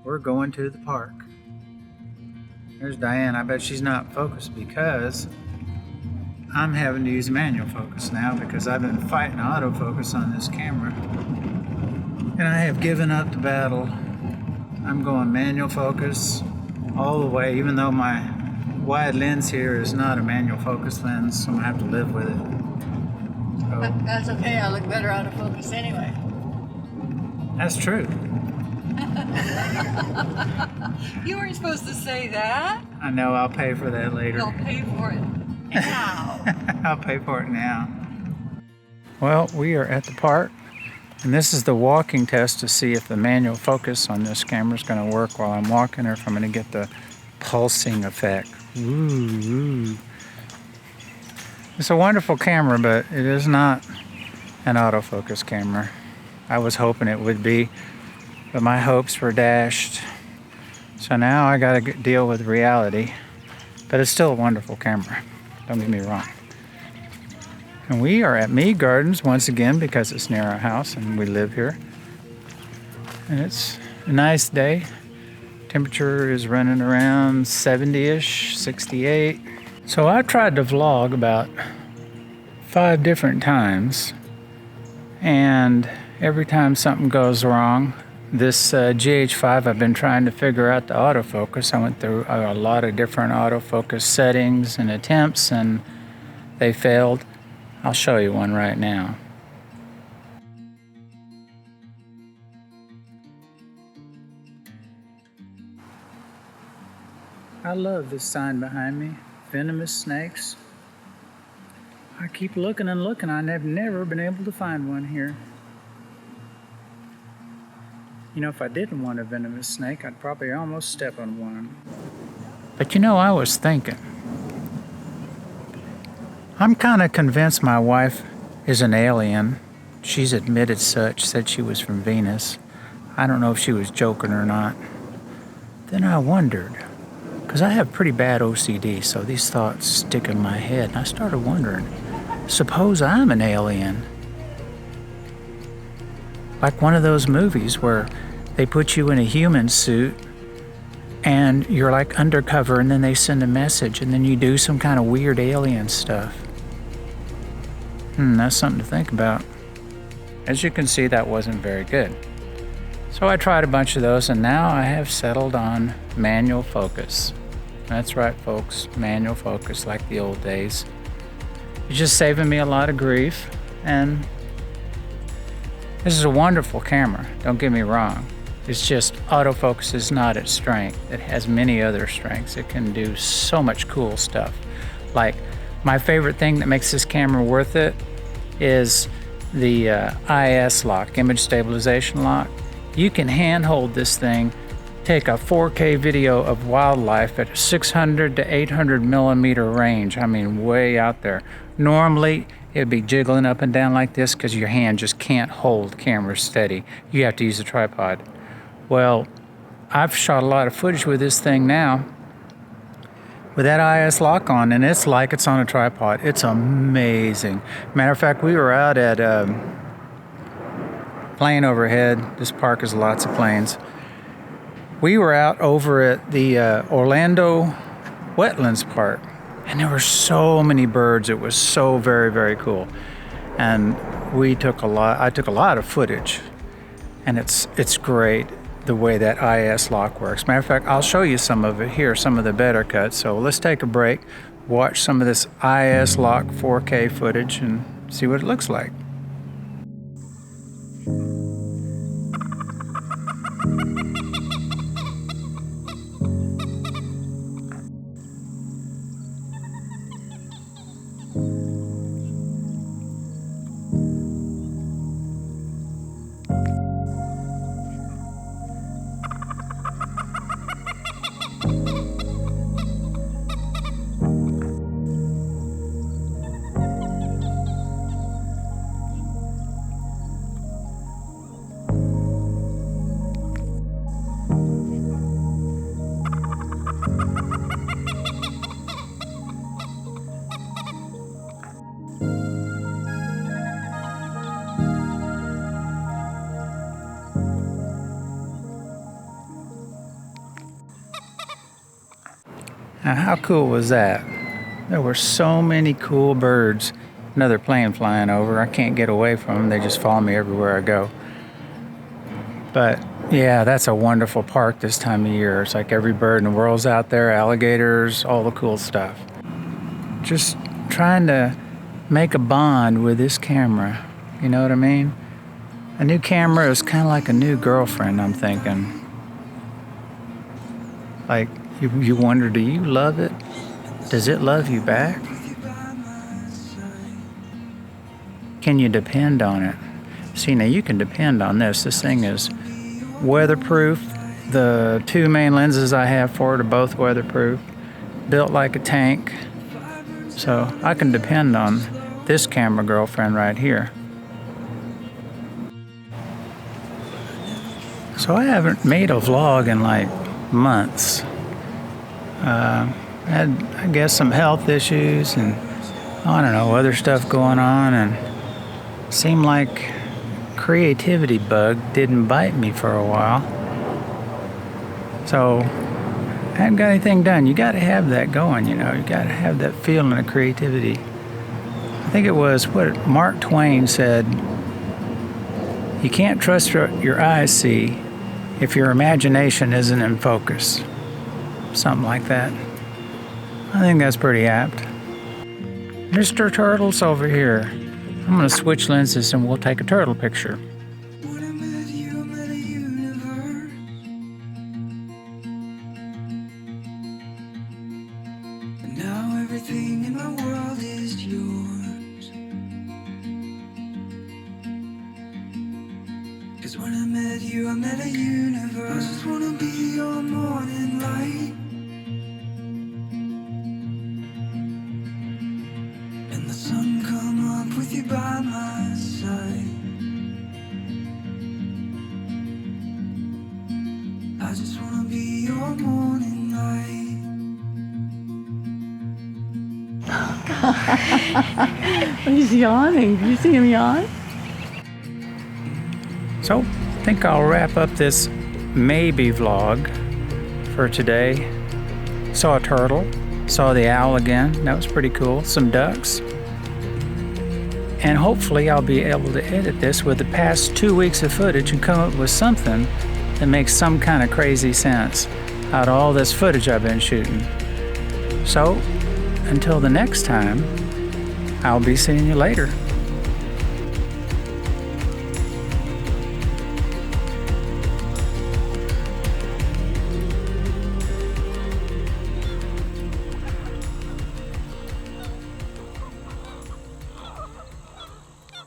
We're going to the park. There's Diane. I bet she's not focused because I'm having to use manual focus now because I've been fighting autofocus on this camera. And I have given up the battle. I'm going manual focus all the way, even though my wide lens here is not a manual focus lens, so I'm gonna have to live with it. So, that's okay, I look better out of focus anyway. That's true. You weren't supposed to say that. I know, I'll pay for that later. You'll pay for it now. I'll pay for it now. Well, we are at the park, and this is the walking test to see if the manual focus on this camera is going to work while I'm walking, or if I'm going to get the pulsing effect. Ooh. It's a wonderful camera, but it is not an autofocus camera. I was hoping it would be, but my hopes were dashed. So now I got to deal with reality, but it's still a wonderful camera. Don't get me wrong. And we are at Mead Gardens once again because it's near our house and we live here. And it's a nice day. Temperature is running around 70-ish, 68. So I tried to vlog about 5 different times, and every time something goes wrong, this GH5, I've been trying to figure out the autofocus. I went through a lot of different autofocus settings and attempts, and they failed. I'll show you one right now. I love this sign behind me, venomous snakes. I keep looking and looking. I've never been able to find one here. You know, if I didn't want a venomous snake, I'd probably almost step on one. But you know, I was thinking, I'm kind of convinced my wife is an alien. She's admitted such, said she was from Venus. I don't know if she was joking or not. Then I wondered, because I have pretty bad OCD, so these thoughts stick in my head. And I started wondering, suppose I'm an alien? Like one of those movies where they put you in a human suit and you're like undercover, and then they send a message and then you do some kind of weird alien stuff. That's something to think about. As you can see, that wasn't very good. So I tried a bunch of those, and now I have settled on manual focus. That's right, folks, manual focus like the old days. It's just saving me a lot of grief, and this is a wonderful camera, don't get me wrong. It's just autofocus is not its strength. It has many other strengths. It can do so much cool stuff. Like, my favorite thing that makes this camera worth it is the IS lock, image stabilization lock. You can handhold this thing, take a 4K video of wildlife at 600 to 800 millimeter range. I mean, way out there. Normally, it'd be jiggling up and down like this because your hand just can't hold camera steady. You have to use a tripod. Well, I've shot a lot of footage with this thing now with that IS lock on, and it's like it's on a tripod. It's amazing. Matter of fact, we were out at plane overhead. This park has lots of planes. We were out over at the Orlando Wetlands Park, and there were so many birds. It was so very, very cool. And I took a lot of footage, and it's great the way that IS lock works. Matter of fact, I'll show you some of it here, some of the better cuts. So let's take a break, watch some of this IS lock 4K footage, and see what it looks like. Now, how cool was that? There were so many cool birds. Another plane flying over. I can't get away from them. They just follow me everywhere I go. But yeah, that's a wonderful park this time of year. It's like every bird in the world's out there, alligators, all the cool stuff. Just trying to make a bond with this camera. You know what I mean? A new camera is kind of like a new girlfriend, I'm thinking. Like, you wonder, do you love it? Does it love you back? Can you depend on it? See, now you can depend on this. This thing is weatherproof. The two main lenses I have for it are both weatherproof. Built like a tank. So I can depend on this camera girlfriend right here. So I haven't made a vlog in like months. Had, I guess, some health issues and I don't know, other stuff going on, and seemed like creativity bug didn't bite me for a while. So I hadn't got anything done. You got to have that going, you know. You got to have that feeling of creativity. I think it was what Mark Twain said, you can't trust your eyes see if your imagination isn't in focus. Something like that. I think that's pretty apt. Mr. Turtle's over here. I'm gonna switch lenses and we'll take a turtle picture. Now everything in my world is yours. 'Cause when I met you, I met a universe. I just wanna be your morning light. And the sun come up with you by my side. I just wanna be your morning light. He's yawning. You see him yawn? So I think I'll wrap up this maybe vlog for today. Saw a turtle, saw the owl again. That was pretty cool. Some ducks. And hopefully I'll be able to edit this with the past 2 weeks of footage and come up with something that makes some kind of crazy sense out of all this footage I've been shooting. So until the next time, I'll be seeing you later.